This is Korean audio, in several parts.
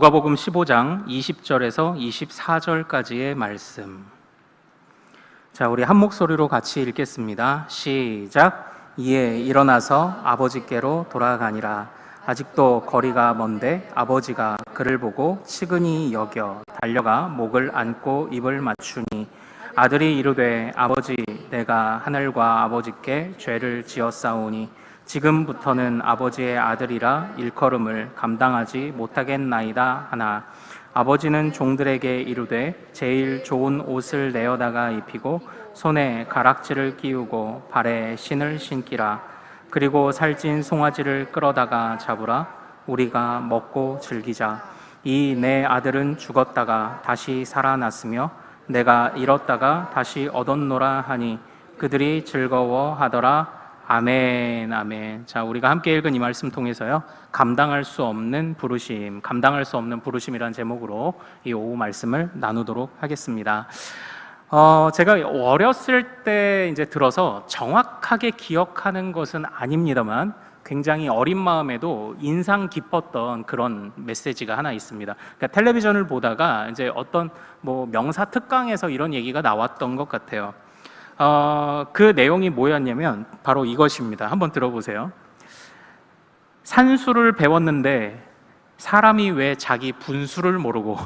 누가복음 15장 20절에서 24절까지의 말씀. 자, 우리 한 목소리로 같이 읽겠습니다. 시작. 이에 일어나서 아버지께로 돌아가니라. 아직도 거리가 먼데 아버지가 그를 보고 측은히 여겨 달려가 목을 안고 입을 맞추니 아들이 이르되 아버지, 내가 하늘과 아버지께 죄를 지었사오니 지금부터는 아버지의 아들이라 일컬음을 감당하지 못하겠나이다 하나, 아버지는 종들에게 이르되 제일 좋은 옷을 내어다가 입히고 손에 가락지를 끼우고 발에 신을 신기라. 그리고 살찐 송아지를 끌어다가 잡으라. 우리가 먹고 즐기자. 이 내 아들은 죽었다가 다시 살아났으며 내가 잃었다가 다시 얻었노라 하니 그들이 즐거워하더라. 아멘, 아멘. 자, 우리가 함께 읽은 이 말씀 통해서요, 감당할 수 없는 부르심, 감당할 수 없는 부르심이라는 제목으로 이 오후 말씀을 나누도록 하겠습니다. 제가 어렸을 때 이제 들어서 정확하게 기억하는 것은 아닙니다만 굉장히 어린 마음에도 인상 깊었던 그런 메시지가 하나 있습니다. 그러니까 텔레비전을 보다가 이제 어떤 명사 특강에서 이런 얘기가 나왔던 것 같아요. 그 내용이 뭐였냐면 바로 이것입니다. 한번 들어보세요. 산수를 배웠는데 사람이 왜 자기 분수를 모르고,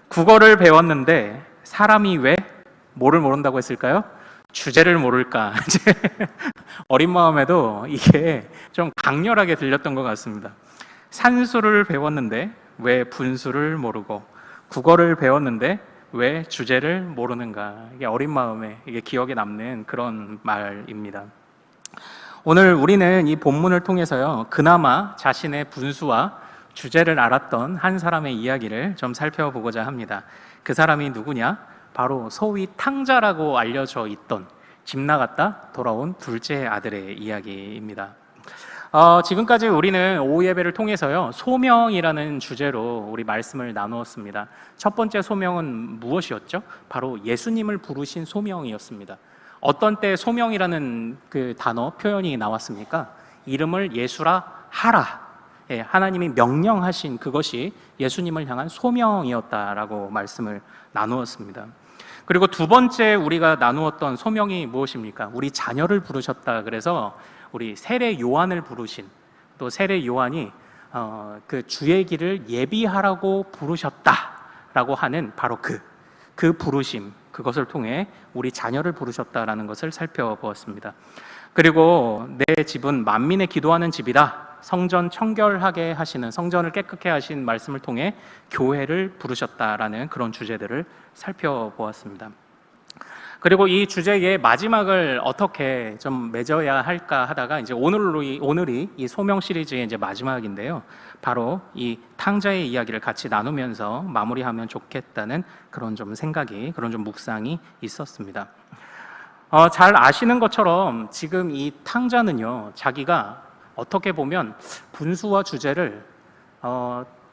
국어를 배웠는데 사람이 왜 뭐를 모른다고 했을까요? 주제를 모를까. 어린 마음에도 이게 좀 강렬하게 들렸던 것 같습니다. 산수를 배웠는데 왜 분수를 모르고, 국어를 배웠는데 왜 주제를 모르는가. 이게 어린 마음에 이게 기억에 남는 그런 말입니다. 오늘 우리는 이 본문을 통해서요, 그나마 자신의 분수와 주제를 알았던 한 사람의 이야기를 좀 살펴보고자 합니다. 그 사람이 누구냐? 바로 소위 탕자라고 알려져 있던 집 나갔다 돌아온 둘째 아들의 이야기입니다. 지금까지 우리는 오후 예배를 통해서요, 소명이라는 주제로 우리 말씀을 나누었습니다. 첫 번째 소명은 무엇이었죠? 바로 예수님을 부르신 소명이었습니다. 어떤 때 소명이라는 그 단어 표현이 나왔습니까? 이름을 예수라 하라. 하나님이 명령하신 그것이 예수님을 향한 소명이었다라고 말씀을 나누었습니다. 그리고 두 번째 우리가 나누었던 소명이 무엇입니까? 우리 자녀를 부르셨다. 그래서 우리 세례 요한을 부르신, 또 세례 요한이 그 주의 길을 예비하라고 부르셨다라고 하는 바로 그 부르심, 그것을 통해 우리 자녀를 부르셨다라는 것을 살펴보았습니다. 그리고 내 집은 만민의 기도하는 집이다. 성전 청결하게 하시는, 성전을 깨끗게 하신 말씀을 통해 교회를 부르셨다라는 그런 주제들을 살펴보았습니다. 그리고 이 주제의 마지막을 어떻게 좀 맺어야 할까 하다가 이제 오늘이 이 소명 시리즈의 이제 마지막인데요. 바로 이 탕자의 이야기를 같이 나누면서 마무리하면 좋겠다는 그런 좀 생각이, 그런 좀 묵상이 있었습니다. 잘 아시는 것처럼 지금 이 탕자는요, 자기가 어떻게 보면 분수와 주제를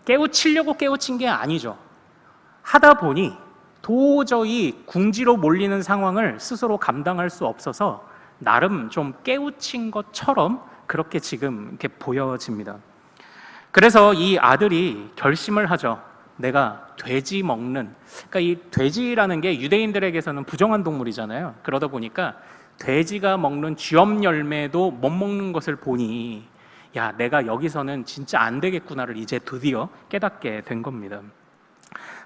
깨우치려고 깨우친 게 아니죠. 하다 보니 도저히 궁지로 몰리는 상황을 스스로 감당할 수 없어서 나름 좀 깨우친 것처럼 그렇게 지금 이렇게 보여집니다. 그래서 이 아들이 결심을 하죠. 내가 돼지 먹는, 그러니까 이 돼지라는 게 유대인들에게서는 부정한 동물이잖아요. 그러다 보니까 돼지가 먹는 쥐엄 열매도 못 먹는 것을 보니, 야, 내가 여기서는 진짜 안 되겠구나를 이제 드디어 깨닫게 된 겁니다.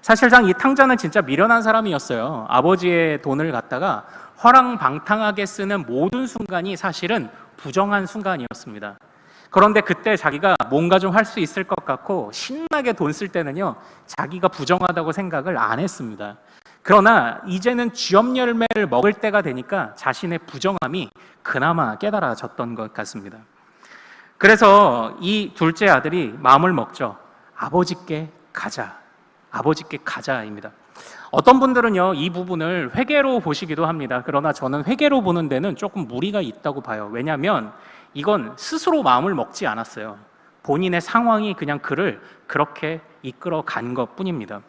사실상 이 탕자는 진짜 미련한 사람이었어요. 아버지의 돈을 갖다가 허랑방탕하게 쓰는 모든 순간이 사실은 부정한 순간이었습니다. 그런데 그때 자기가 뭔가 좀 할 수 있을 것 같고 신나게 돈 쓸 때는요, 자기가 부정하다고 생각을 안 했습니다. 그러나 이제는 쥐엄 열매를 먹을 때가 되니까 자신의 부정함이 그나마 깨달아졌던 것 같습니다. 그래서 이 둘째 아들이 마음을 먹죠. 아버지께 가자. 아버지께 가자입니다. 어떤 분들은요, 이 부분을 회개로 보시기도 합니다. 그러나 저는 회개로 보는 데는 조금 무리가 있다고 봐요. 왜냐하면 이건 스스로 마음을 먹지 않았어요. 본인의 상황이 그냥 그를 그렇게 이끌어 간 것 뿐입니다.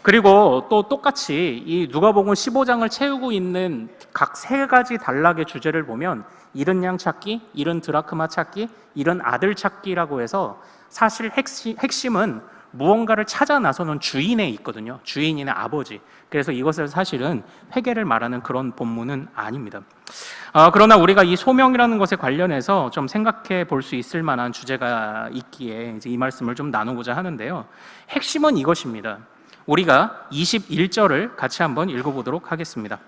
그리고 또 똑같이 이 누가복음 15장을 채우고 있는 각 세 가지 단락의 주제를 보면 잃은 양 찾기, 잃은 드라크마 찾기, 잃은 아들 찾기라고 해서 사실 핵심은 무언가를 찾아 나서는 주인에 있거든요. 주인이나 아버지. 그래서 이것을 사실은 회개를 말하는 그런 본문은 아닙니다. 그러나 우리가 이 소명이라는 것에 관련해서 좀 생각해 볼 수 있을 만한 주제가 있기에 이제 이 말씀을 좀 나누고자 하는데요. 핵심은 이것입니다. 우리가 21절을 같이 한번 읽어보도록 하겠습니다.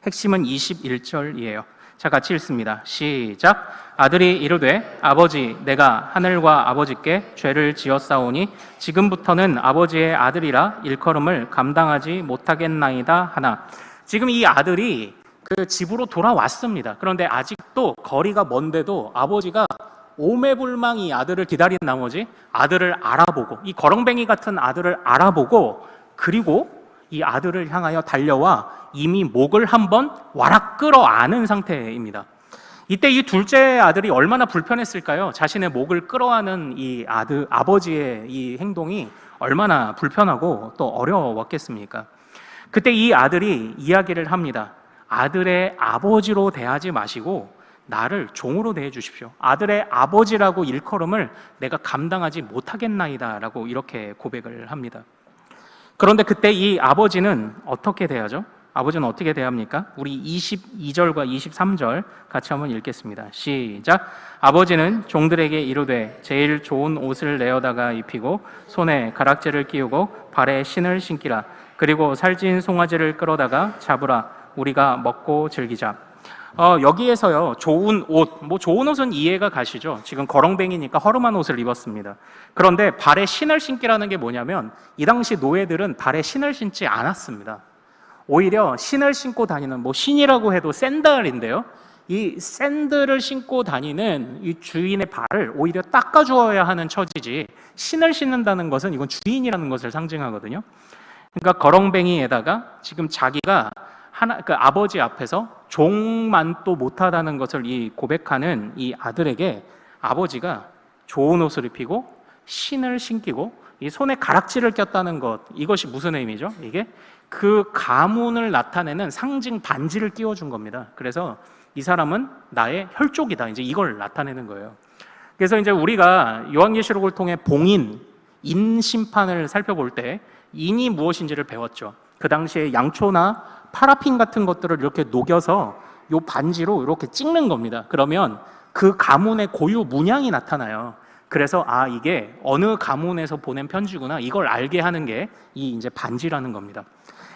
핵심은 21절이에요. 자, 같이 읽습니다. 시작. 아들이 이르되 아버지 내가 하늘과 아버지께 죄를 지었사오니 지금부터는 아버지의 아들이라 일컬음을 감당하지 못하겠나이다 하나. 지금 이 아들이 그 집으로 돌아왔습니다. 그런데 아직도 거리가 먼데도 아버지가 오매불망 이 아들을 기다린 나머지 아들을 알아보고, 이 거렁뱅이 같은 아들을 알아보고, 그리고 이 아들을 향하여 달려와 이미 목을 한번 와락 끌어 안은 상태입니다. 이때 이 둘째 아들이 얼마나 불편했을까요? 자신의 목을 끌어안은 이 아버지의 이 행동이 얼마나 불편하고 또 어려웠겠습니까? 그때 이 아들이 이야기를 합니다. 아들의 아버지로 대하지 마시고 나를 종으로 대해 주십시오. 아들의 아버지라고 일컬음을 내가 감당하지 못하겠나이다 라고 이렇게 고백을 합니다. 그런데 그때 이 아버지는 어떻게 대하죠? 아버지는 어떻게 대합니까? 우리 22절과 23절 같이 한번 읽겠습니다. 시작. 아버지는 종들에게 이르되 제일 좋은 옷을 내어다가 입히고 손에 가락지를 끼우고 발에 신을 신기라. 그리고 살찐 송아지를 끌어다가 잡으라. 우리가 먹고 즐기자. 여기에서요, 좋은 옷, 좋은 옷은 이해가 가시죠? 지금 거렁뱅이니까 허름한 옷을 입었습니다. 그런데 발에 신을 신기라는 게 뭐냐면, 이 당시 노예들은 발에 신을 신지 않았습니다. 오히려 신을 신고 다니는, 신이라고 해도 샌들인데요. 이 샌들을 신고 다니는 이 주인의 발을 오히려 닦아주어야 하는 처지지, 신을 신는다는 것은 이건 주인이라는 것을 상징하거든요. 그러니까 거렁뱅이에다가 지금 자기가 그 아버지 앞에서 종만도 못하다는 것을 이 고백하는 이 아들에게 아버지가 좋은 옷을 입히고 신을 신기고 이 손에 가락지를 꼈다는 것, 이것이 무슨 의미죠? 이게 그 가문을 나타내는 상징 반지를 끼워준 겁니다. 그래서 이 사람은 나의 혈족이다, 이제 이걸 나타내는 거예요. 그래서 이제 우리가 요한계시록을 통해 봉인, 인 심판을 살펴볼 때 인이 무엇인지를 배웠죠. 그 당시에 양초나 파라핀 같은 것들을 이렇게 녹여서 요 반지로 이렇게 찍는 겁니다. 그러면 그 가문의 고유 문양이 나타나요. 그래서 이게 어느 가문에서 보낸 편지구나, 이걸 알게 하는 게 이 이제 반지라는 겁니다.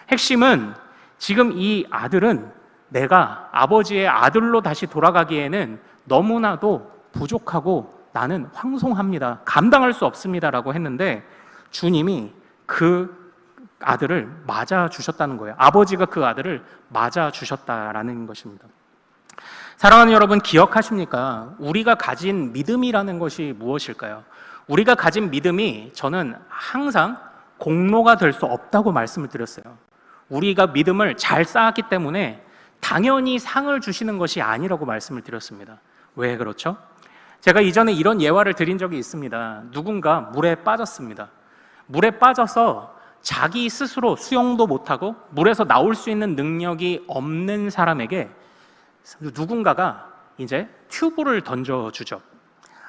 핵심은 지금 이 아들은 내가 아버지의 아들로 다시 돌아가기에는 너무나도 부족하고 나는 황송합니다. 감당할 수 없습니다라고 했는데 주님이 그 아들을 맞아 주셨다는 거예요. 아버지가 그 아들을 맞아 주셨다라는 것입니다. 사랑하는 여러분, 기억하십니까? 우리가 가진 믿음이라는 것이 무엇일까요? 우리가 가진 믿음이 저는 항상 공로가 될 수 없다고 말씀을 드렸어요. 우리가 믿음을 잘 쌓았기 때문에 당연히 상을 주시는 것이 아니라고 말씀을 드렸습니다. 왜 그렇죠? 제가 이전에 이런 예화를 드린 적이 있습니다. 누군가 물에 빠졌습니다. 물에 빠져서 자기 스스로 수영도 못하고 물에서 나올 수 있는 능력이 없는 사람에게 누군가가 이제 튜브를 던져주죠.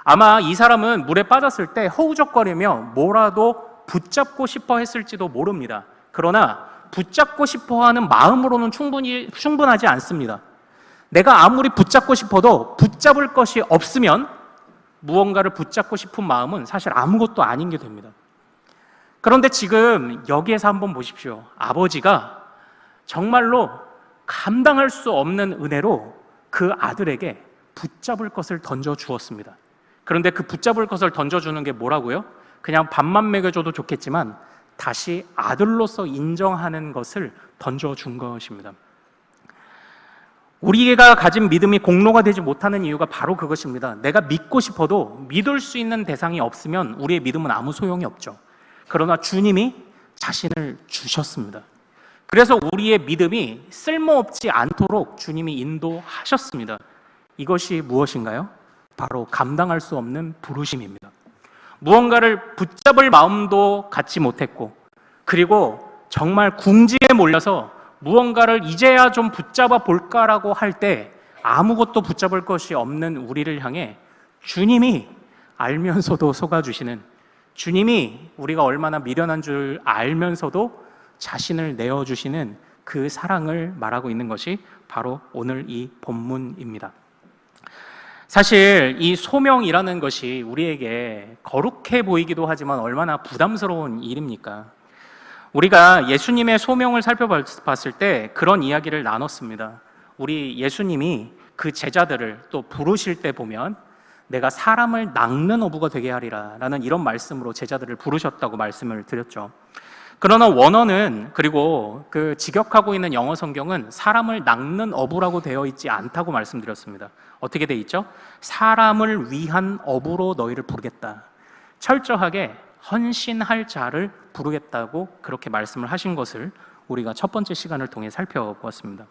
아마 이 사람은 물에 빠졌을 때 허우적거리며 뭐라도 붙잡고 싶어 했을지도 모릅니다. 그러나 붙잡고 싶어 하는 마음으로는 충분하지 않습니다. 내가 아무리 붙잡고 싶어도 붙잡을 것이 없으면 무언가를 붙잡고 싶은 마음은 사실 아무것도 아닌 게 됩니다. 그런데 지금 여기에서 한번 보십시오. 아버지가 정말로 감당할 수 없는 은혜로 그 아들에게 붙잡을 것을 던져 주었습니다. 그런데 그 붙잡을 것을 던져주는 게 뭐라고요? 그냥 밥만 먹여줘도 좋겠지만 다시 아들로서 인정하는 것을 던져준 것입니다. 우리가 가진 믿음이 공로가 되지 못하는 이유가 바로 그것입니다. 내가 믿고 싶어도 믿을 수 있는 대상이 없으면 우리의 믿음은 아무 소용이 없죠. 그러나 주님이 자신을 주셨습니다. 그래서 우리의 믿음이 쓸모없지 않도록 주님이 인도하셨습니다. 이것이 무엇인가요? 바로 감당할 수 없는 부르심입니다. 무언가를 붙잡을 마음도 갖지 못했고, 그리고 정말 궁지에 몰려서 무언가를 이제야 좀 붙잡아 볼까라고 할 때 아무것도 붙잡을 것이 없는 우리를 향해 주님이 알면서도 속아주시는 주님이 우리가 얼마나 미련한 줄 알면서도 자신을 내어주시는 그 사랑을 말하고 있는 것이 바로 오늘 이 본문입니다. 사실 이 소명이라는 것이 우리에게 거룩해 보이기도 하지만 얼마나 부담스러운 일입니까? 우리가 예수님의 소명을 살펴봤을 때 그런 이야기를 나눴습니다. 우리 예수님이 그 제자들을 또 부르실 때 보면 내가 사람을 낚는 어부가 되게 하리라 라는 이런 말씀으로 제자들을 부르셨다고 말씀을 드렸죠. 그러나 원어는, 그리고 그 직역하고 있는 영어 성경은 사람을 낚는 어부라고 되어 있지 않다고 말씀드렸습니다. 어떻게 되어 있죠? 사람을 위한 어부로 너희를 부르겠다. 철저하게 헌신할 자를 부르겠다고 그렇게 말씀을 하신 것을 우리가 첫 번째 시간을 통해 살펴보았습니다.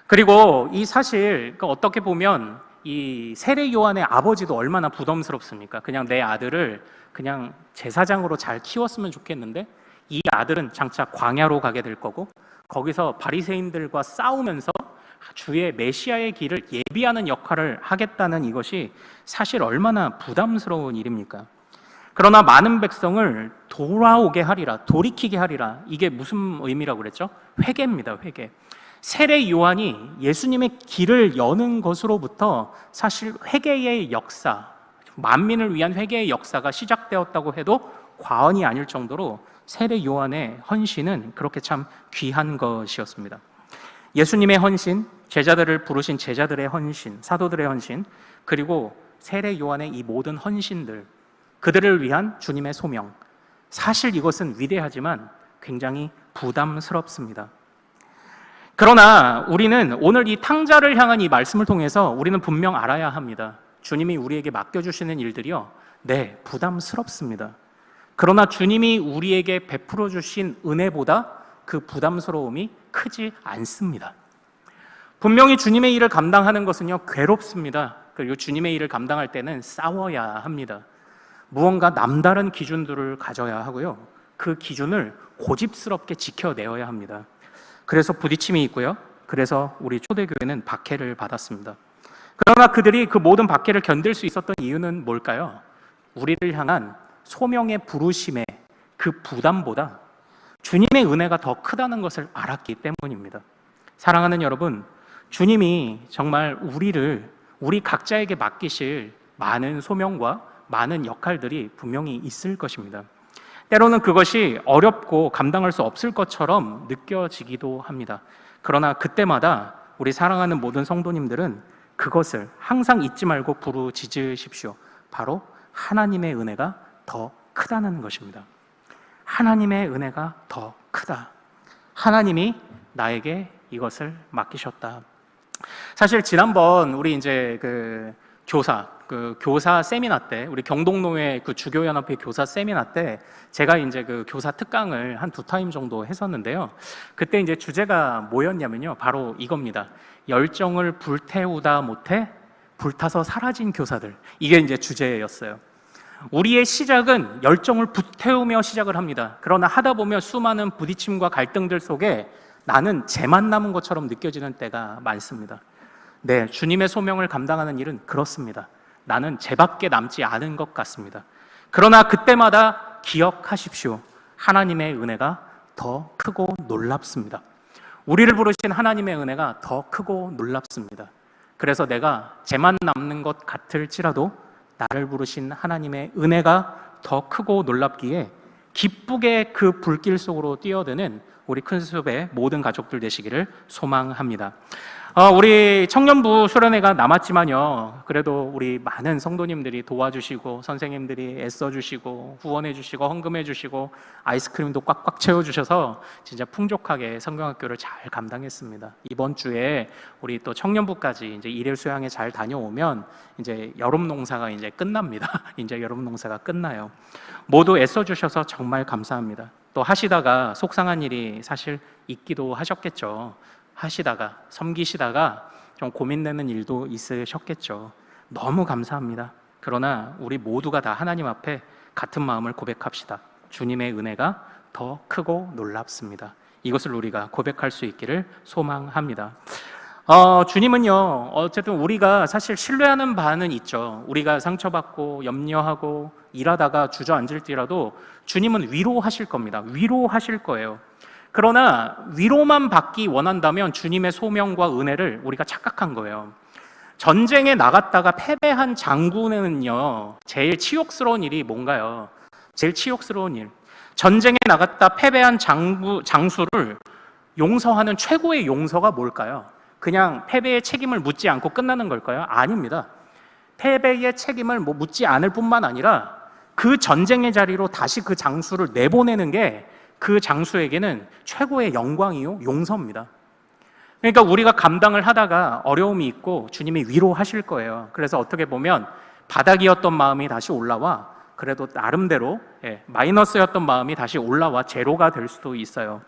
그리고 이 사실 어떻게 보면 이 세례 요한의 아버지도 얼마나 부담스럽습니까? 그냥 내 아들을 그냥 제사장으로 잘 키웠으면 좋겠는데 이 아들은 장차 광야로 가게 될 거고 거기서 바리새인들과 싸우면서 주의 메시아의 길을 예비하는 역할을 하겠다는 이것이 사실 얼마나 부담스러운 일입니까? 그러나 많은 백성을 돌아오게 하리라, 돌이키게 하리라. 이게 무슨 의미라고 그랬죠? 회개입니다, 회개. 세례 요한이 예수님의 길을 여는 것으로부터 사실 회개의 역사, 만민을 위한 회개의 역사가 시작되었다고 해도 과언이 아닐 정도로 세례 요한의 헌신은 그렇게 참 귀한 것이었습니다. 예수님의 헌신, 제자들을 부르신 제자들의 헌신, 사도들의 헌신, 그리고 세례 요한의 이 모든 헌신들, 그들을 위한 주님의 소명, 사실 이것은 위대하지만 굉장히 부담스럽습니다. 그러나 우리는 오늘 이 탕자를 향한 이 말씀을 통해서 우리는 분명 알아야 합니다. 주님이 우리에게 맡겨주시는 일들이요, 네, 부담스럽습니다. 그러나 주님이 우리에게 베풀어 주신 은혜보다 그 부담스러움이 크지 않습니다. 분명히 주님의 일을 감당하는 것은요, 괴롭습니다. 그리고 주님의 일을 감당할 때는 싸워야 합니다. 무언가 남다른 기준들을 가져야 하고요, 그 기준을 고집스럽게 지켜내어야 합니다. 그래서 부딪힘이 있고요, 그래서 우리 초대교회는 박해를 받았습니다. 그러나 그들이 그 모든 박해를 견딜 수 있었던 이유는 뭘까요? 우리를 향한 소명의 부르심의 그 부담보다 주님의 은혜가 더 크다는 것을 알았기 때문입니다. 사랑하는 여러분, 주님이 정말 우리 각자에게 맡기실 많은 소명과 많은 역할들이 분명히 있을 것입니다. 때로는 그것이 어렵고 감당할 수 없을 것처럼 느껴지기도 합니다. 그러나 그때마다 우리 사랑하는 모든 성도님들은 그것을 항상 잊지 말고 부르짖으십시오. 바로 하나님의 은혜가 더 크다는 것입니다. 하나님의 은혜가 더 크다. 하나님이 나에게 이것을 맡기셨다. 사실 지난번 우리 이제 교사 세미나 때, 우리 경동노회 주교연합회 교사 세미나 때 제가 이제 교사 특강을 한 2타임 정도 했었는데요. 그때 이제 주제가 뭐였냐면요, 바로 이겁니다. 열정을 불태우다 못해 불타서 사라진 교사들. 이게 이제 주제였어요. 우리의 시작은 열정을 불태우며 시작을 합니다. 그러나 하다 보면 수많은 부딪힘과 갈등들 속에 나는 쟤만 남은 것처럼 느껴지는 때가 많습니다. 네, 주님의 소명을 감당하는 일은 그렇습니다. 나는 쟤밖에 남지 않은 것 같습니다. 그러나 그때마다 기억하십시오. 하나님의 은혜가 더 크고 놀랍습니다. 우리를 부르신 하나님의 은혜가 더 크고 놀랍습니다. 그래서 내가 쟤만 남는 것 같을지라도 나를 부르신 하나님의 은혜가 더 크고 놀랍기에 기쁘게 그 불길 속으로 뛰어드는 우리 큰숲의 모든 가족들 되시기를 소망합니다. 우리 청년부 수련회가 남았지만요, 그래도 우리 많은 성도님들이 도와주시고 선생님들이 애써주시고 후원해주시고 헌금해주시고 아이스크림도 꽉꽉 채워주셔서 진짜 풍족하게 성경학교를 잘 감당했습니다. 이번 주에 우리 또 청년부까지 이제 일일 수양에 잘 다녀오면 이제 여름 농사가 이제 끝납니다. 이제 여름 농사가 끝나요. 모두 애써주셔서 정말 감사합니다. 또 하시다가 속상한 일이 사실 있기도 하셨겠죠. 하시다가 섬기시다가 좀 고민되는 일도 있으셨겠죠. 너무 감사합니다. 그러나 우리 모두가 다 하나님 앞에 같은 마음을 고백합시다. 주님의 은혜가 더 크고 놀랍습니다. 이것을 우리가 고백할 수 있기를 소망합니다. 주님은요, 어쨌든 우리가 사실 신뢰하는 바는 있죠. 우리가 상처받고 염려하고 일하다가 주저앉을지라도 주님은 위로하실 겁니다. 위로하실 거예요. 그러나 위로만 받기 원한다면 주님의 소명과 은혜를 우리가 착각한 거예요. 전쟁에 나갔다가 패배한 장군은요, 제일 치욕스러운 일이 뭔가요? 제일 치욕스러운 일. 전쟁에 나갔다 패배한 장수를 용서하는 최고의 용서가 뭘까요? 그냥 패배의 책임을 묻지 않고 끝나는 걸까요? 아닙니다. 패배의 책임을 묻지 않을 뿐만 아니라 그 전쟁의 자리로 다시 그 장수를 내보내는 게 그 장수에게는 최고의 영광이요, 용서입니다. 그러니까 우리가 감당을 하다가 어려움이 있고 주님이 위로하실 거예요. 그래서 어떻게 보면 바닥이었던 마음이 다시 올라와, 그래도 나름대로 마이너스였던 마음이 다시 올라와 제로가 될 수도 있어요.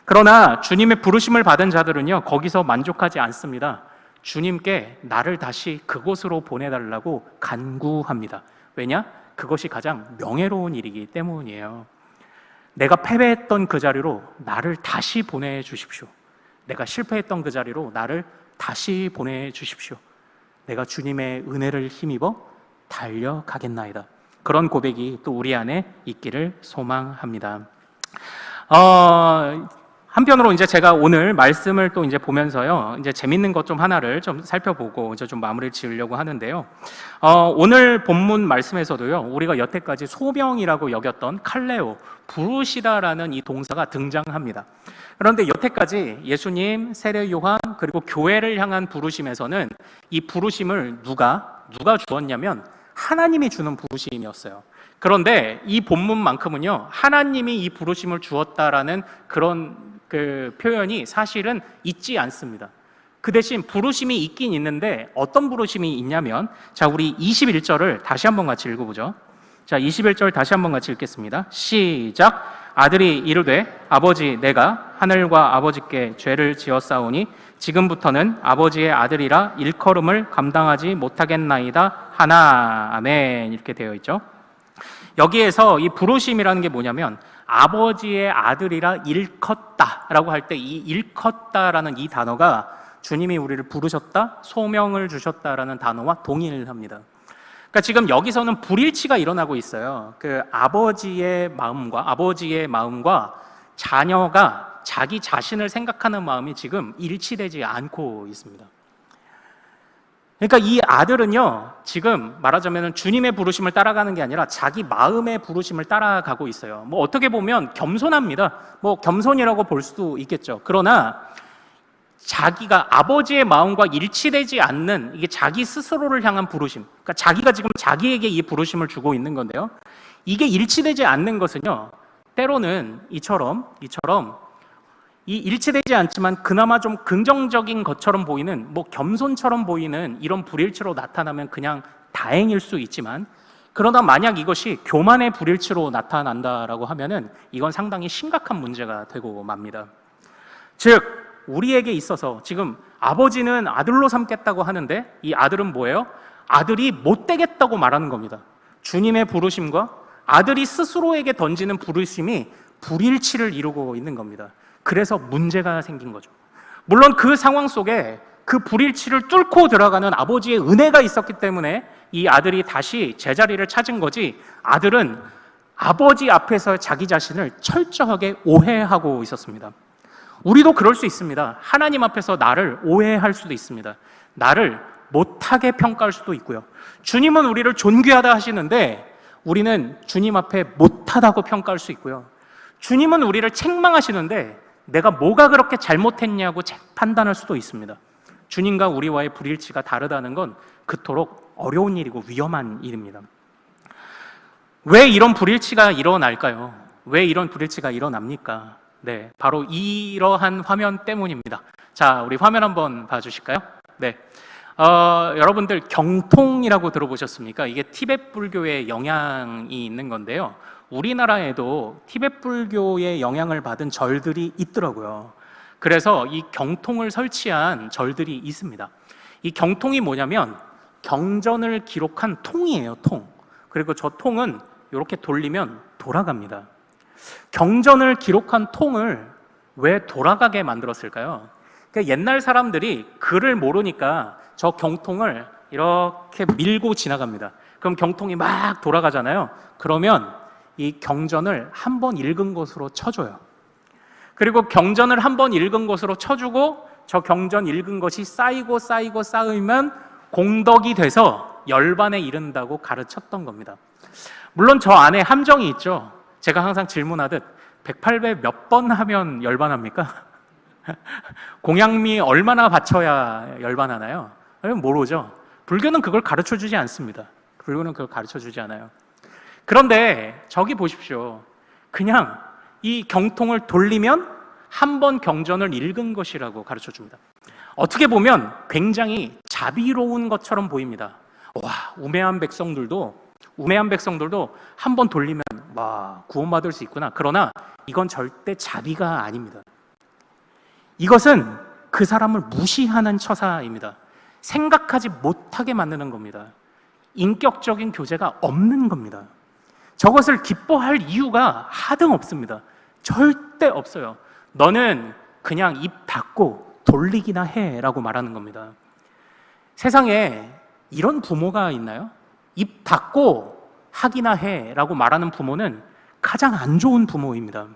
그러나 주님의 부르심을 받은 자들은요, 거기서 만족하지 않습니다. 주님께 나를 다시 그곳으로 보내달라고 간구합니다. 왜냐? 그것이 가장 명예로운 일이기 때문이에요. 내가 패배했던 그 자리로 나를 다시 보내주십시오. 내가 실패했던 그 자리로 나를 다시 보내주십시오. 내가 주님의 은혜를 힘입어 달려가겠나이다. 그런 고백이 또 우리 안에 있기를 소망합니다. 한편으로 이제 제가 오늘 말씀을 또 이제 보면서요, 이제 재밌는 것 좀 하나를 좀 살펴보고 이제 좀 마무리를 지으려고 하는데요. 오늘 본문 말씀에서도요, 우리가 여태까지 소명이라고 여겼던 칼레오, 부르시다라는 이 동사가 등장합니다. 그런데 여태까지 예수님, 세례 요한, 그리고 교회를 향한 부르심에서는 이 부르심을 누가 주었냐면 하나님이 주는 부르심이었어요. 그런데 이 본문만큼은요, 하나님이 이 부르심을 주었다라는 그런 그 표현이 사실은 있지 않습니다. 그 대신 부르심이 있긴 있는데 어떤 부르심이 있냐면, 자, 우리 21절을 다시 한번 같이 읽어보죠. 자, 21절 다시 한번 같이 읽겠습니다. 시작. 아들이 이르되 아버지, 내가 하늘과 아버지께 죄를 지었사오니 지금부터는 아버지의 아들이라 일컬음을 감당하지 못하겠나이다 하나. 아멘. 이렇게 되어 있죠. 여기에서 이 부르심이라는 게 뭐냐면 아버지의 아들이라 일컫다라고 할 때 이 일컫다라는 이 단어가 주님이 우리를 부르셨다, 소명을 주셨다라는 단어와 동일합니다. 그러니까 지금 여기서는 불일치가 일어나고 있어요. 그 아버지의 마음과 자녀가 자기 자신을 생각하는 마음이 지금 일치되지 않고 있습니다. 그러니까 이 아들은요, 지금 말하자면 주님의 부르심을 따라가는 게 아니라 자기 마음의 부르심을 따라가고 있어요. 뭐 어떻게 보면 겸손합니다. 뭐 겸손이라고 볼 수도 있겠죠. 그러나 자기가 아버지의 마음과 일치되지 않는 이게 자기 스스로를 향한 부르심, 그러니까 자기가 지금 자기에게 이 부르심을 주고 있는 건데요, 이게 일치되지 않는 것은요, 때로는 이처럼 이 일치되지 않지만 그나마 좀 긍정적인 것처럼 보이는, 뭐 겸손처럼 보이는 이런 불일치로 나타나면 그냥 다행일 수 있지만, 그러나 만약 이것이 교만의 불일치로 나타난다라고 하면은 이건 상당히 심각한 문제가 되고 맙니다. 즉 우리에게 있어서 지금 아버지는 아들로 삼겠다고 하는데 이 아들은 뭐예요? 아들이 못 되겠다고 말하는 겁니다. 주님의 부르심과 아들이 스스로에게 던지는 부르심이 불일치를 이루고 있는 겁니다. 그래서 문제가 생긴 거죠. 물론 그 상황 속에 그 불일치를 뚫고 들어가는 아버지의 은혜가 있었기 때문에 이 아들이 다시 제자리를 찾은 거지, 아들은 아버지 앞에서 자기 자신을 철저하게 오해하고 있었습니다. 우리도 그럴 수 있습니다. 하나님 앞에서 나를 오해할 수도 있습니다. 나를 못하게 평가할 수도 있고요. 주님은 우리를 존귀하다 하시는데 우리는 주님 앞에 못하다고 평가할 수 있고요. 주님은 우리를 책망하시는데 내가 뭐가 그렇게 잘못했냐고 판단할 수도 있습니다. 주님과 우리와의 불일치가 다르다는 건 그토록 어려운 일이고 위험한 일입니다. 왜 이런 불일치가 일어날까요? 왜 이런 불일치가 일어납니까? 네, 바로 이러한 화면 때문입니다. 자, 우리 화면 한번 봐주실까요? 네, 여러분들 경통이라고 들어보셨습니까? 이게 티베트 불교의 영향이 있는 건데요. 우리나라에도 티베트 불교의 영향을 받은 절들이 있더라고요. 그래서 이 경통을 설치한 절들이 있습니다. 이 경통이 뭐냐면 경전을 기록한 통이에요, 통. 그리고 저 통은 이렇게 돌리면 돌아갑니다. 경전을 기록한 통을 왜 돌아가게 만들었을까요? 그러니까 옛날 사람들이 글을 모르니까 저 경통을 이렇게 밀고 지나갑니다. 그럼 경통이 막 돌아가잖아요. 그러면 이 경전을 한 번 읽은 것으로 쳐줘요. 그리고 경전을 한 번 읽은 것으로 쳐주고 저 경전 읽은 것이 쌓이고 쌓이면 공덕이 돼서 열반에 이른다고 가르쳤던 겁니다. 물론 저 안에 함정이 있죠. 제가 항상 질문하듯 108배 몇 번 하면 열반합니까? 공양미 얼마나 바쳐야 열반하나요? 모르죠. 불교는 그걸 가르쳐주지 않습니다. 불교는 그걸 가르쳐주지 않아요. 그런데 저기 보십시오. 그냥 이 경통을 돌리면 한 번 경전을 읽은 것이라고 가르쳐줍니다. 어떻게 보면 굉장히 자비로운 것처럼 보입니다. 와, 우매한 백성들도 한 번 돌리면 와, 구원받을 수 있구나. 그러나 이건 절대 자비가 아닙니다. 이것은 그 사람을 무시하는 처사입니다. 생각하지 못하게 만드는 겁니다. 인격적인 교제가 없는 겁니다. 저것을 기뻐할 이유가 하등 없습니다. 절대 없어요. 너는 그냥 입 닫고 돌리기나 해라고 말하는 겁니다. 세상에 이런 부모가 있나요? 입 닫고 하기나 해라고 말하는 부모는 가장 안 좋은 부모입니다.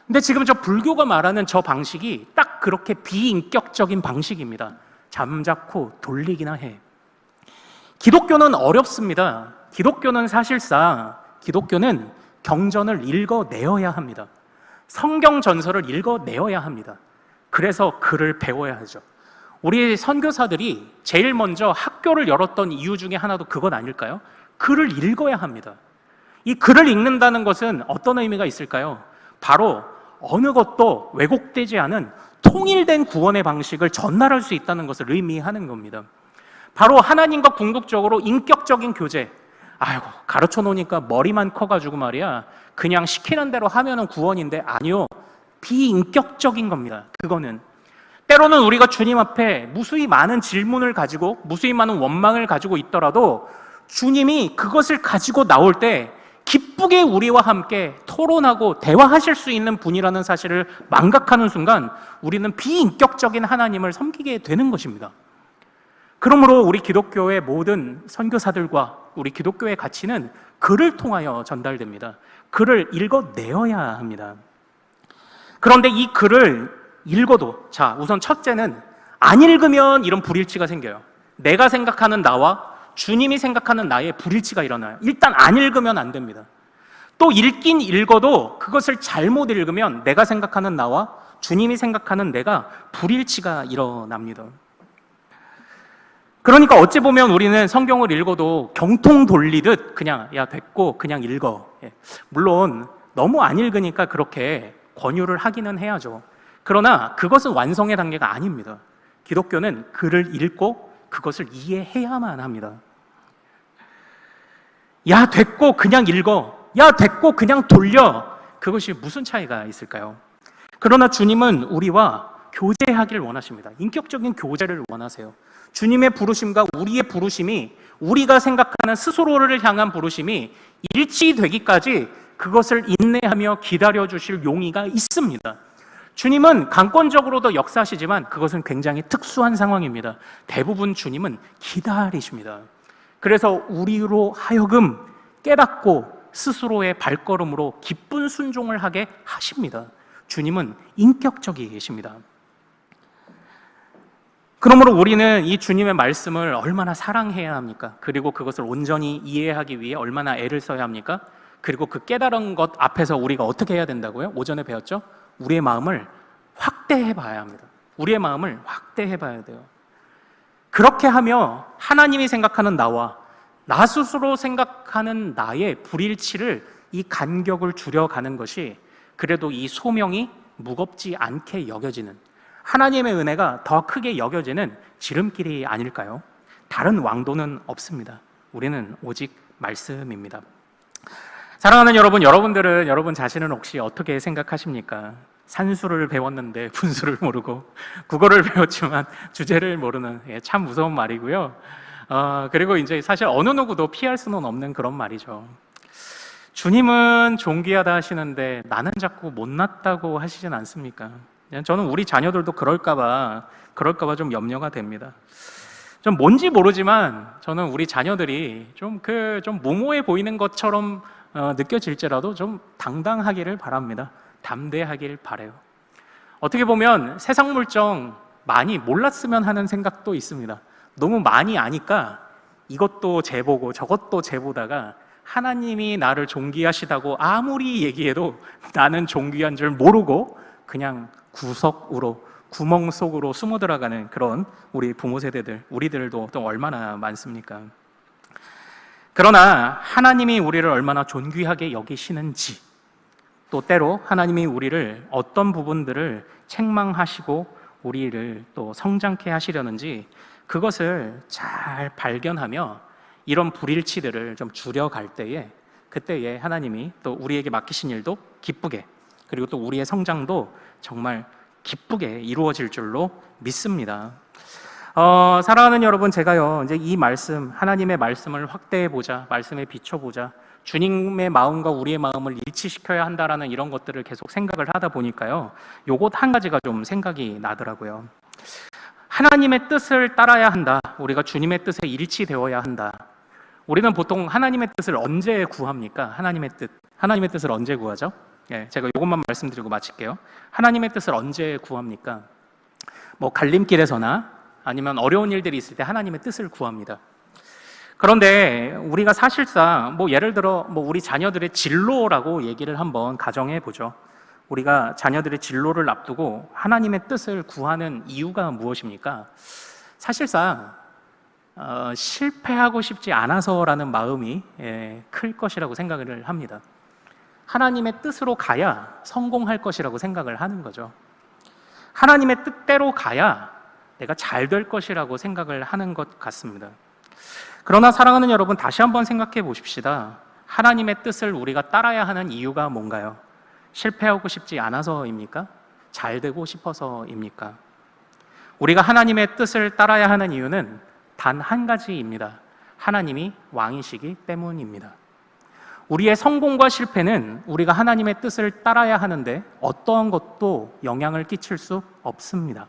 근데 지금 저 불교가 말하는 저 방식이 딱 그렇게 비인격적인 방식입니다. 잠자코 돌리기나 해. 기독교는 어렵습니다. 기독교는 사실상 경전을 읽어내어야 합니다. 성경 전설을 읽어내어야 합니다. 그래서 글을 배워야 하죠. 우리 선교사들이 제일 먼저 학교를 열었던 이유 중에 하나도 그건 아닐까요? 글을 읽어야 합니다. 이 글을 읽는다는 것은 어떤 의미가 있을까요? 바로 어느 것도 왜곡되지 않은 통일된 구원의 방식을 전달할 수 있다는 것을 의미하는 겁니다. 바로 하나님과 궁극적으로 인격적인 교제. 아이고, 가르쳐 놓으니까 머리만 커가지고 말이야, 그냥 시키는 대로 하면은 구원인데, 아니요, 비인격적인 겁니다. 그거는 때로는 우리가 주님 앞에 무수히 많은 질문을 가지고 무수히 많은 원망을 가지고 있더라도 주님이 그것을 가지고 나올 때 기쁘게 우리와 함께 토론하고 대화하실 수 있는 분이라는 사실을 망각하는 순간 우리는 비인격적인 하나님을 섬기게 되는 것입니다. 그러므로 우리 기독교의 모든 선교사들과 우리 기독교의 가치는 글을 통하여 전달됩니다. 글을 읽어내어야 합니다. 그런데 이 글을 읽어도, 자, 우선 첫째는 안 읽으면 이런 불일치가 생겨요. 내가 생각하는 나와 주님이 생각하는 나의 불일치가 일어나요. 일단 안 읽으면 안 됩니다. 또 읽긴 읽어도 그것을 잘못 읽으면 내가 생각하는 나와 주님이 생각하는 내가 불일치가 일어납니다. 그러니까 어찌 보면 우리는 성경을 읽어도 경통 돌리듯 그냥 야 됐고 그냥 읽어. 물론 너무 안 읽으니까 그렇게 권유를 하기는 해야죠. 그러나 그것은 완성의 단계가 아닙니다. 기독교는 글을 읽고 그것을 이해해야만 합니다. 야 됐고 그냥 읽어. 야 됐고 그냥 돌려. 그것이 무슨 차이가 있을까요? 그러나 주님은 우리와 교제하길 원하십니다. 인격적인 교제를 원하세요. 주님의 부르심과 우리의 부르심이, 우리가 생각하는 스스로를 향한 부르심이 일치되기까지 그것을 인내하며 기다려주실 용의가 있습니다. 주님은 강권적으로도 역사하시지만 그것은 굉장히 특수한 상황입니다. 대부분 주님은 기다리십니다. 그래서 우리로 하여금 깨닫고 스스로의 발걸음으로 기쁜 순종을 하게 하십니다. 주님은 인격적이십니다. 그러므로 우리는 이 주님의 말씀을 얼마나 사랑해야 합니까? 그리고 그것을 온전히 이해하기 위해 얼마나 애를 써야 합니까? 그리고 그 깨달은 것 앞에서 우리가 어떻게 해야 된다고요? 오전에 배웠죠? 우리의 마음을 확대해 봐야 합니다. 우리의 마음을 확대해 봐야 돼요. 그렇게 하며 하나님이 생각하는 나와 나 스스로 생각하는 나의 불일치를, 이 간격을 줄여가는 것이 그래도 이 소명이 무겁지 않게 여겨지는, 하나님의 은혜가 더 크게 여겨지는 지름길이 아닐까요? 다른 왕도는 없습니다. 우리는 오직 말씀입니다. 사랑하는 여러분, 여러분들은 여러분 자신은 혹시 어떻게 생각하십니까? 산수를 배웠는데 분수를 모르고, 국어를 배웠지만 주제를 모르는, 참 무서운 말이고요. 그리고 이제 사실 어느 누구도 피할 수는 없는 그런 말이죠. 주님은 존귀하다 하시는데 나는 자꾸 못났다고 하시진 않습니까? 저는 우리 자녀들도 그럴까봐 좀 염려가 됩니다. 좀 뭔지 모르지만 저는 우리 자녀들이 좀 무모해 보이는 것처럼 느껴질지라도 좀 당당하기를 바랍니다. 담대하길 바래요. 어떻게 보면 세상 물정 많이 몰랐으면 하는 생각도 있습니다. 너무 많이 아니까 이것도 재보고 저것도 재보다가 하나님이 나를 존귀하시다고 아무리 얘기해도 나는 존귀한 줄 모르고 그냥 구석으로, 구멍 속으로 숨어 들어가는 그런 우리 부모 세대들, 우리들도 또 얼마나 많습니까? 그러나 하나님이 우리를 얼마나 존귀하게 여기시는지, 또 때로 하나님이 우리를 어떤 부분들을 책망하시고 우리를 또 성장케 하시려는지 그것을 잘 발견하며 이런 불일치들을 좀 줄여갈 때에, 그때에 하나님이 또 우리에게 맡기신 일도 기쁘게, 그리고 또 우리의 성장도 정말 기쁘게 이루어질 줄로 믿습니다. 사랑하는 여러분, 제가요 이제 이 말씀, 하나님의 말씀을 확대해 보자, 말씀에 비춰보자, 주님의 마음과 우리의 마음을 일치시켜야 한다라는 이런 것들을 계속 생각을 하다 보니까요, 요것 한 가지가 좀 생각이 나더라고요. 하나님의 뜻을 따라야 한다, 우리가 주님의 뜻에 일치되어야 한다. 우리는 보통 하나님의 뜻을 언제 구합니까? 하나님의 뜻을 언제 구하죠? 제가 이것만 말씀드리고 마칠게요. 하나님의 뜻을 언제 구합니까? 갈림길에서나 아니면 어려운 일들이 있을 때 하나님의 뜻을 구합니다. 그런데 우리가 사실상 예를 들어 우리 자녀들의 진로라고 얘기를 한번 가정해 보죠. 우리가 자녀들의 진로를 앞두고 하나님의 뜻을 구하는 이유가 무엇입니까? 사실상 실패하고 싶지 않아서라는 마음이 클 것이라고 생각을 합니다. 하나님의 뜻으로 가야 성공할 것이라고 생각을 하는 거죠. 하나님의 뜻대로 가야 내가 잘 될 것이라고 생각을 하는 것 같습니다. 그러나 사랑하는 여러분, 다시 한번 생각해 보십시다. 하나님의 뜻을 우리가 따라야 하는 이유가 뭔가요? 실패하고 싶지 않아서입니까? 잘 되고 싶어서입니까? 우리가 하나님의 뜻을 따라야 하는 이유는 단 한 가지입니다. 하나님이 왕이시기 때문입니다. 우리의 성공과 실패는 우리가 하나님의 뜻을 따라야 하는데 어떠한 것도 영향을 끼칠 수 없습니다.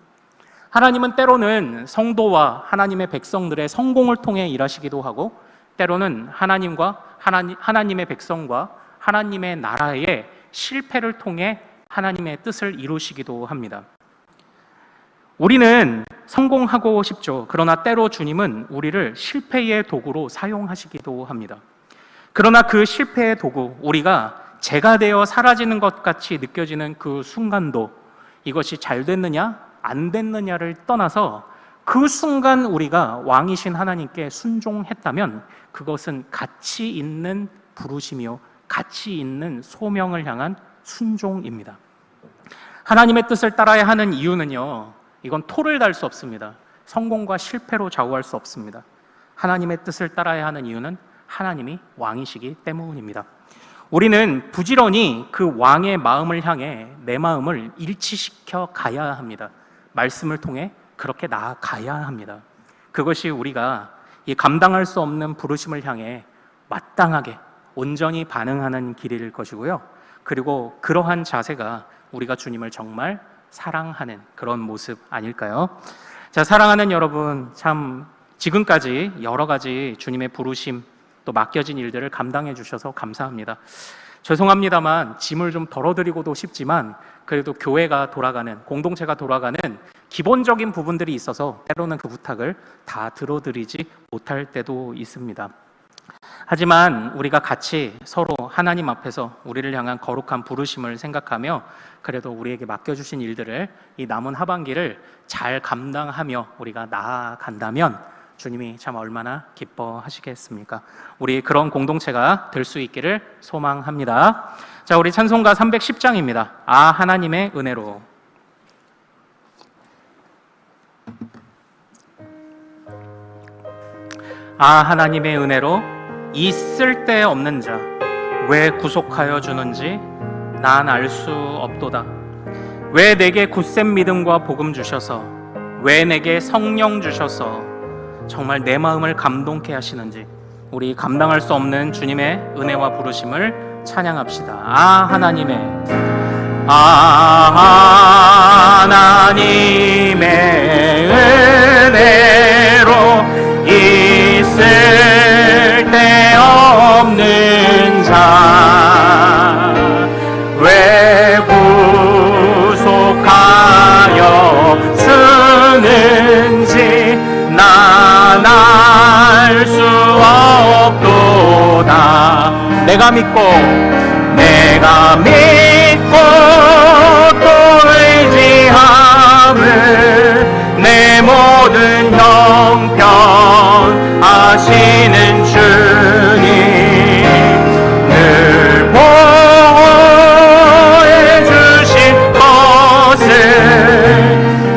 하나님은 때로는 성도와 하나님의 백성들의 성공을 통해 일하시기도 하고, 때로는 하나님의 백성과 하나님의 나라의 실패를 통해 하나님의 뜻을 이루시기도 합니다. 우리는 성공하고 싶죠. 그러나 때로 주님은 우리를 실패의 도구로 사용하시기도 합니다. 그러나 그 실패의 도구, 우리가 죄가 되어 사라지는 것 같이 느껴지는 그 순간도 이것이 잘 됐느냐 안 됐느냐를 떠나서 그 순간 우리가 왕이신 하나님께 순종했다면 그것은 가치 있는 부르심이요, 가치 있는 소명을 향한 순종입니다. 하나님의 뜻을 따라야 하는 이유는요, 이건 토를 달 수 없습니다. 성공과 실패로 좌우할 수 없습니다. 하나님의 뜻을 따라야 하는 이유는 하나님이 왕이시기 때문입니다. 우리는 부지런히 그 왕의 마음을 향해 내 마음을 일치시켜 가야 합니다. 말씀을 통해 그렇게 나아가야 합니다. 그것이 우리가 이 감당할 수 없는 부르심을 향해 마땅하게 온전히 반응하는 길일 것이고요. 그리고 그러한 자세가 우리가 주님을 정말 사랑하는 그런 모습 아닐까요? 자, 사랑하는 여러분, 참 지금까지 여러 가지 주님의 부르심, 또 맡겨진 일들을 감당해 주셔서 감사합니다. 죄송합니다만 짐을 좀 덜어드리고도 싶지만 그래도 교회가 돌아가는, 공동체가 돌아가는 기본적인 부분들이 있어서 때로는 그 부탁을 다 들어드리지 못할 때도 있습니다. 하지만 우리가 같이 서로 하나님 앞에서 우리를 향한 거룩한 부르심을 생각하며 그래도 우리에게 맡겨주신 일들을 이 남은 하반기를 잘 감당하며 우리가 나아간다면 주님이 참 얼마나 기뻐하시겠습니까? 우리 그런 공동체가 될 수 있기를 소망합니다. 자, 우리 찬송가 310장입니다. 아, 하나님의 은혜로. 아, 하나님의 은혜로 있을 데 없는 자 왜 구속하여 주는지 난 알 수 없도다. 왜 내게 굳센 믿음과 복음 주셔서, 왜 내게 성령 주셔서 정말 내 마음을 감동케 하시는지 우리 감당할 수 없는 주님의 은혜와 부르심을 찬양합시다. 아, 하나님의 은혜로 내가 믿고 또 의지함을 내 모든 형편 아시는 주님 늘 보호해 주실 것을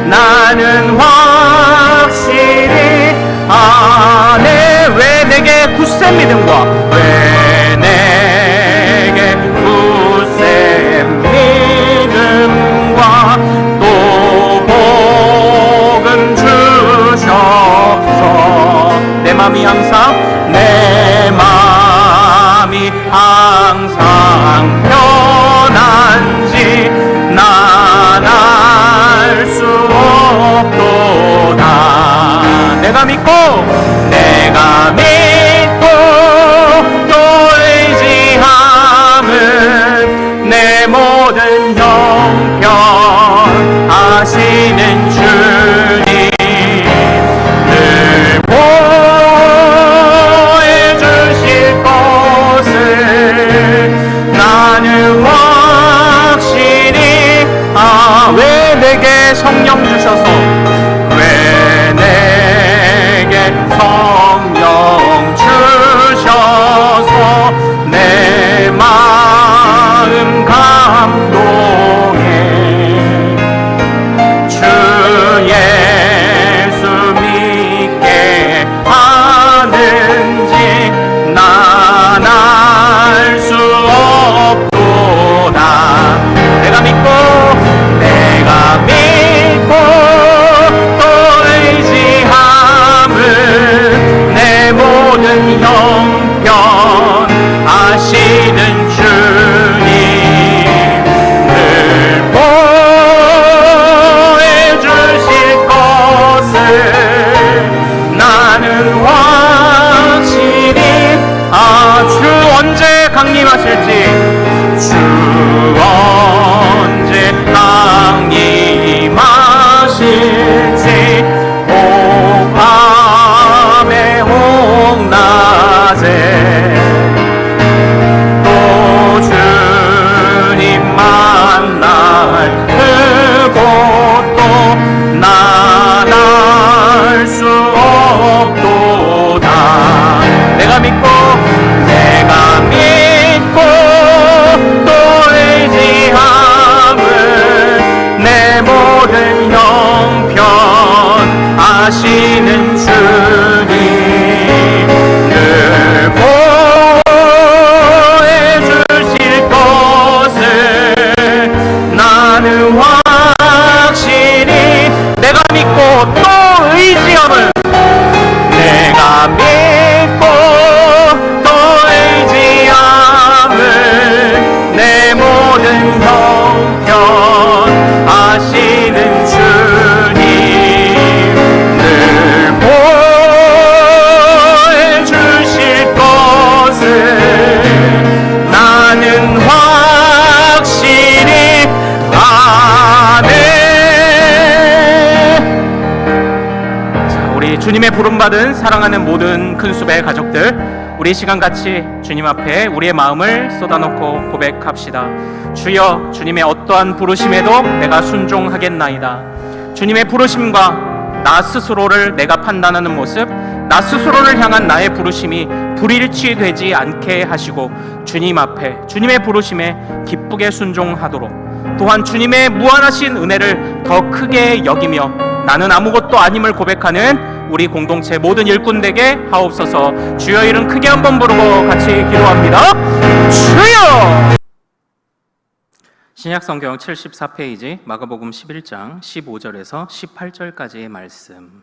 나는 확실히 아네. 왜 내게 굳센 믿음과 왜 내게 굳센 믿음과 또 복음 주셔서 내 맘이 항상 편한지 난 알 수 없도다. 내가 믿고 또 의지함은 내 모든 형편 아시는 주님 늘 보호해 주실 것을 나는 확실히 왜 내게 성령 주셔서 왜 내게 성령 주셔서 내 마음 감동해 주 예수 믿게 하는지 난 알 수 없도다. 내가 믿고 또 의지함을 내 모든 형편 아시는 주님 늘 보호해 주실 것을 나는 확실히 주 언제 강림하실지 주 언제 강림하실지 혹밤에 혹낮에 또 주님 만날 그곳도 난 알 수 없도다. 내가 믿고 또 의지함을 내 모든 형편 아시는 주님 늘 보호해 주실 것을 나는 확실히 내가 믿고 또 의지함을 내가 믿고 또 의지함을 내 모든 형편 아시는 주님 늘 보호해 주실 것을 나는 확실히 아네. 우리 주님의 부름받은 사랑하는 모든 큰수배 가족들, 우리 시간 같이 주님 앞에 우리의 마음을 쏟아놓고 고백합시다. 주여, 주님의 어떠한 부르심에도 내가 순종하겠나이다. 주님의 부르심과 나 스스로를 내가 판단하는 모습, 나 스스로를 향한 나의 부르심이 불일치되지 않게 하시고 주님 앞에 주님의 부르심에 기쁘게 순종하도록, 또한 주님의 무한하신 은혜를 더 크게 여기며 나는 아무것도 아님을 고백하는 우리 공동체 모든 일꾼에게 하옵소서. 주여 이름 크게 한번 부르고 같이 기도합니다. 주여! 신약성경 74페이지 마가복음 11장 15절에서 18절까지의 말씀.